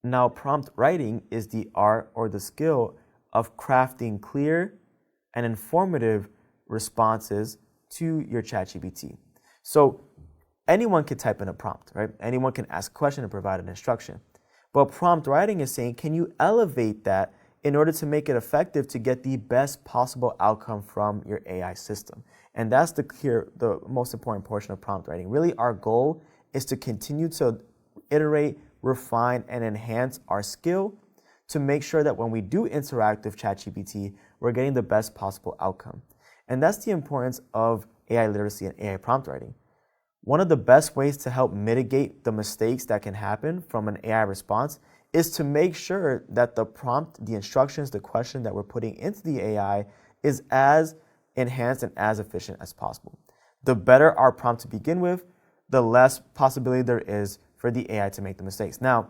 Now, prompt writing is the art or the skill of crafting clear and informative responses to your ChatGPT. So anyone can type in a prompt, right? Anyone can ask a question and provide an instruction. But prompt writing is saying, can you elevate that in order to make it effective to get the best possible outcome from your AI system? And that's the most important portion of prompt writing. Really, our goal is to continue to iterate, refine, and enhance our skill to make sure that when we do interact with ChatGPT, we're getting the best possible outcome. And that's the importance of AI literacy and AI prompt writing. One of the best ways to help mitigate the mistakes that can happen from an AI response is to make sure that the prompt, the instructions, the question that we're putting into the AI is as enhanced and as efficient as possible. The better our prompt to begin with, the less possibility there is for the AI to make the mistakes. Now,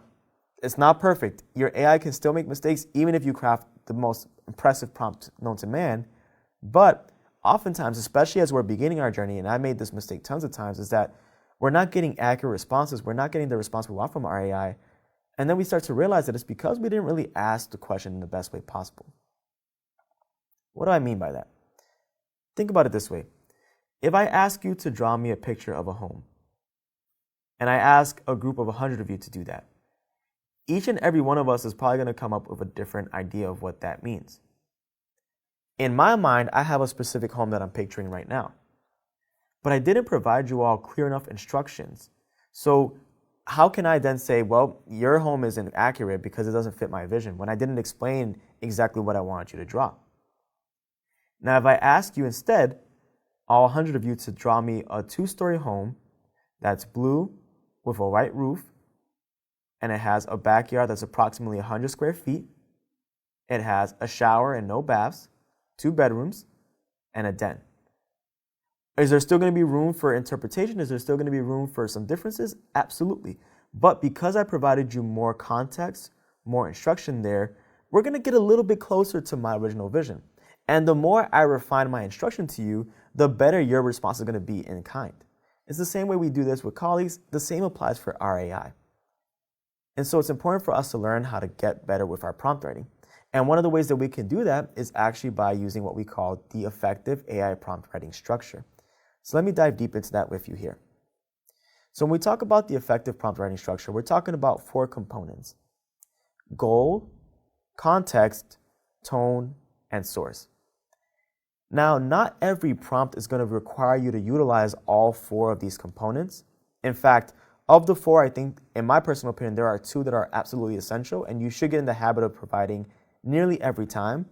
it's not perfect. Your AI can still make mistakes even if you craft the most impressive prompt known to man, but oftentimes, especially as we're beginning our journey, and I made this mistake tons of times, is that we're not getting accurate responses. We're not getting the response we want from our AI. And then we start to realize that it's because we didn't really ask the question in the best way possible. What do I mean by that? Think about it this way. If I ask you to draw me a picture of a home, and I ask a group of 100 of you to do that, each and every one of us is probably going to come up with a different idea of what that means. In my mind, I have a specific home that I'm picturing right now. But I didn't provide you all clear enough instructions. So how can I then say, well, your home isn't accurate because it doesn't fit my vision when I didn't explain exactly what I wanted you to draw? Now, if I ask you instead, all 100 of you, to draw me a 2-story home that's blue with a white roof, and it has a backyard that's approximately 100 square feet, it has a shower and no baths, 2 bedrooms, and a den. Is there still going to be room for interpretation? Is there still going to be room for some differences? Absolutely. But because I provided you more context, more instruction there, we're going to get a little bit closer to my original vision. And the more I refine my instruction to you, the better your response is going to be in kind. It's the same way we do this with colleagues. The same applies for our AI. And so it's important for us to learn how to get better with our prompt writing. And one of the ways that we can do that is actually by using what we call the effective AI prompt writing structure. So let me dive deep into that with you here. So when we talk about the effective prompt writing structure, we're talking about 4 components: goal, context, tone, and source. Now, not every prompt is going to require you to utilize all 4 of these components. In fact, of the 4, I think, in my personal opinion, there are 2 that are absolutely essential, and you should get in the habit of providing nearly every time.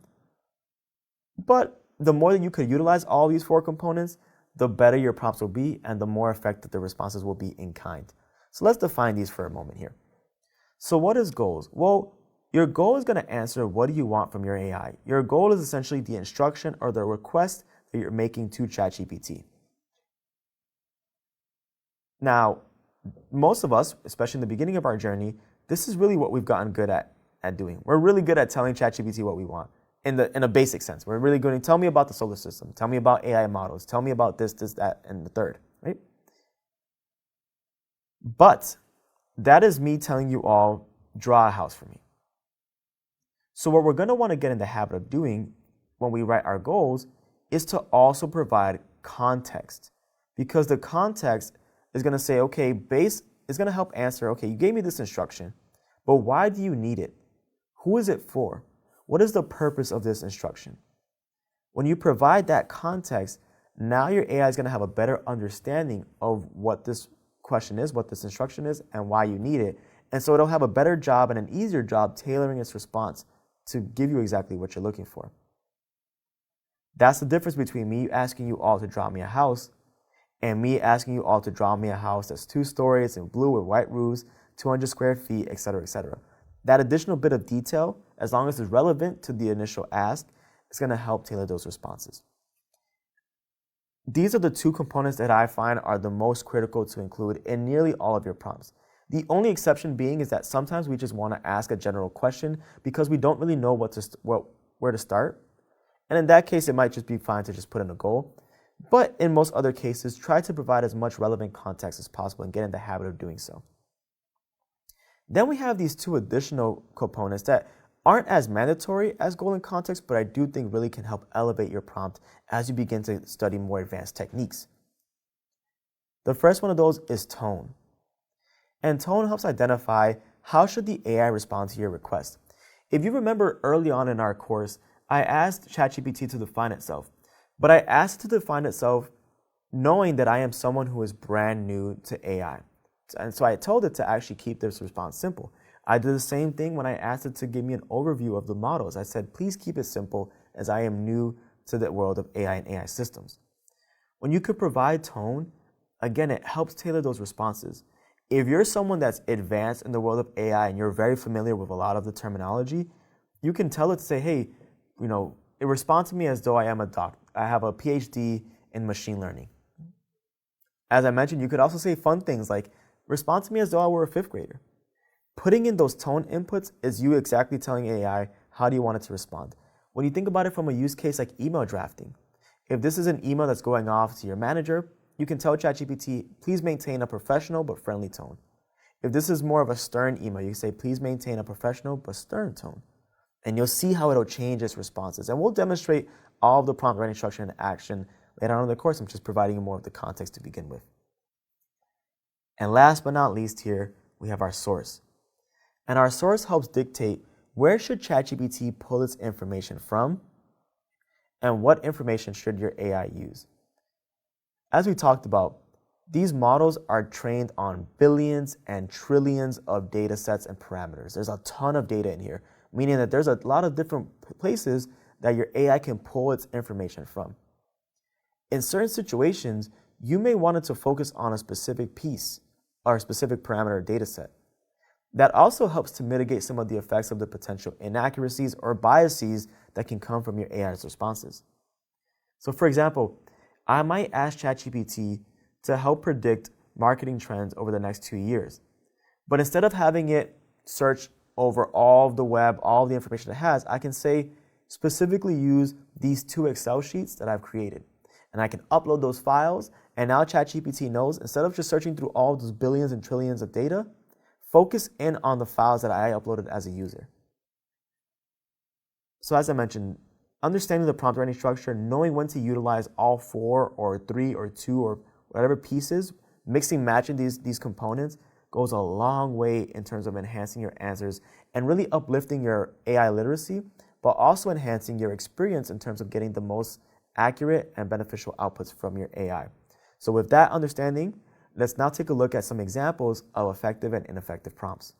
But the more that you could utilize all these 4 components, the better your prompts will be and the more effective the responses will be in kind. So let's define these for a moment here. So what is goals? Well, your goal is going to answer what do you want from your AI. Your goal is essentially the instruction or the request that you're making to ChatGPT. Now, most of us, especially in the beginning of our journey, this is really what we've gotten good at doing. We're really good at telling ChatGPT what we want in a basic sense. We're really good at tell me about the solar system, tell me about AI models, tell me about this, that, and the third, right? But that is me telling you all, draw a house for me. So what we're going to want to get in the habit of doing when we write our goals is to also provide context, because the context is going to say, okay, is going to help answer, okay, you gave me this instruction, but why do you need it? Who is it for? What is the purpose of this instruction? When you provide that context, now your AI is going to have a better understanding of what this question is, what this instruction is, and why you need it. And so it'll have a better job and an easier job tailoring its response to give you exactly what you're looking for. That's the difference between me asking you all to draw me a house and me asking you all to draw me a house that's 2 stories in blue with white roofs, 200 square feet, etc., etc. That additional bit of detail, as long as it's relevant to the initial ask, is going to help tailor those responses. These are the 2 components that I find are the most critical to include in nearly all of your prompts. The only exception being is that sometimes we just want to ask a general question because we don't really know where to start. And in that case, it might just be fine to just put in a goal. But in most other cases, try to provide as much relevant context as possible and get in the habit of doing so. Then we have these two additional components that aren't as mandatory as golden context, but I do think really can help elevate your prompt as you begin to study more advanced techniques. The first one of those is tone. And tone helps identify how should the AI respond to your request. If you remember early on in our course, I asked ChatGPT to define itself, but I asked it to define itself knowing that I am someone who is brand new to AI. And so I told it to actually keep this response simple. I did the same thing when I asked it to give me an overview of the models. I said, please keep it simple as I am new to the world of AI and AI systems. When you could provide tone, again, it helps tailor those responses. If you're someone that's advanced in the world of AI and you're very familiar with a lot of the terminology, you can tell it to say, hey, it responds to me as though I am a doctor. I have a PhD in machine learning. As I mentioned, you could also say fun things like, respond to me as though I were a fifth grader. Putting in those tone inputs is you exactly telling AI how do you want it to respond. When you think about it from a use case like email drafting, if this is an email that's going off to your manager, you can tell ChatGPT, please maintain a professional but friendly tone. If this is more of a stern email, you can say, please maintain a professional but stern tone. And you'll see how it'll change its responses. And we'll demonstrate all of the prompt writing structure in action later on in the course. I'm just providing you more of the context to begin with. And last but not least here, we have our source. And our source helps dictate where should ChatGPT pull its information from and what information should your AI use. As we talked about, these models are trained on billions and trillions of data sets and parameters. There's a ton of data in here, meaning that there's a lot of different places that your AI can pull its information from. In certain situations, you may want it to focus on a specific piece or a specific parameter or data set. That also helps to mitigate some of the effects of the potential inaccuracies or biases that can come from your AI's responses. So for example, I might ask ChatGPT to help predict marketing trends over the next 2 years. But instead of having it search over all of the web, all of the information it has, I can say specifically use these 2 Excel sheets that I've created. And I can upload those files, and now ChatGPT knows, instead of just searching through all those billions and trillions of data, focus in on the files that I uploaded as a user. So as I mentioned, understanding the prompt writing structure, knowing when to utilize all 4 or 3 or 2 or whatever pieces, mixing, matching these components goes a long way in terms of enhancing your answers and really uplifting your AI literacy, but also enhancing your experience in terms of getting the most accurate and beneficial outputs from your AI. So with that understanding, let's now take a look at some examples of effective and ineffective prompts.